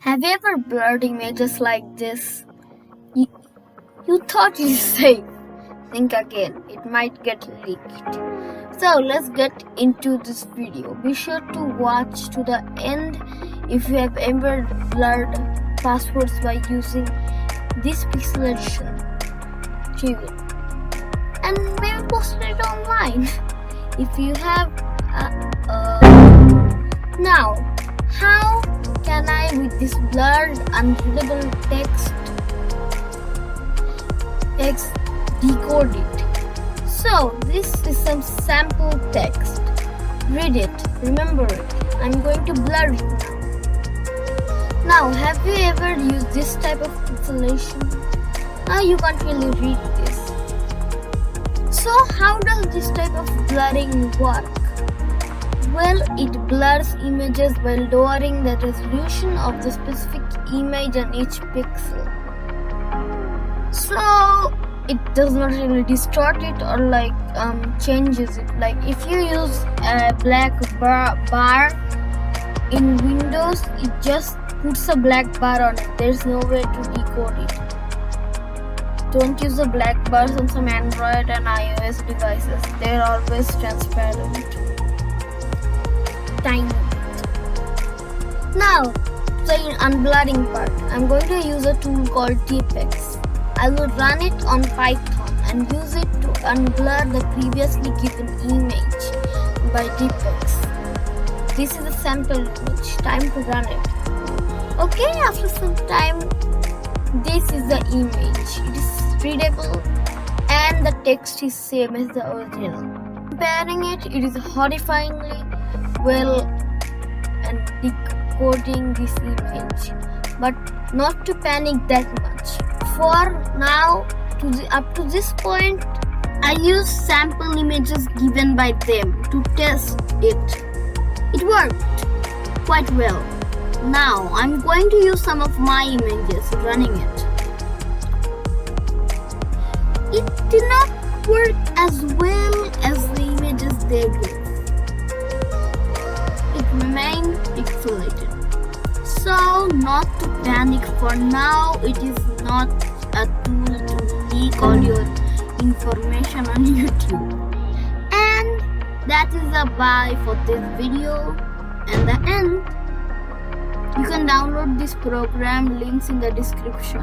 Have you ever blurred images like this? You thought you safe. Think again, it might get leaked. So let's get into this video. Be sure to watch to the end if you have ever blurred passwords by using this pixelation tool. And maybe post it online if you have. Now, how can I, with this blurred, unreadable text decode it? So, this is some sample text. Read it, remember it. I'm going to blur it now. Now, have you ever used this type of pixelation? Now you can't really read this. So, how does this type of blurring work? Well, it blurs images by lowering the resolution of the specific image on each pixel. So it does not really distort it or changes it. Like if you use a black bar in Windows, it just puts a black bar on it. There's no way to decode it. Don't use the black bars on some Android and iOS devices. They're always transparent. Tiny. Now, the unblurring part. I'm going to use a tool called Depix. I will run it on Python and use it to unblur the previously given image by Depix. This is a sample image. Time to run it. Okay, after some time, this is the image. It is readable and the text is same as the original. Comparing it, it is horrifyingly well and decoding this image, but not to panic that much. For now, up to this point, I use sample images given by them to test it. It worked quite well. Now I'm going to use some of my images running it. It did not work as well as the images they gave. Remain pixelated. So, not to panic, for now it is not a tool to leak all your information on YouTube. And that is a bye for this video and the end. You can download this program, links in the description.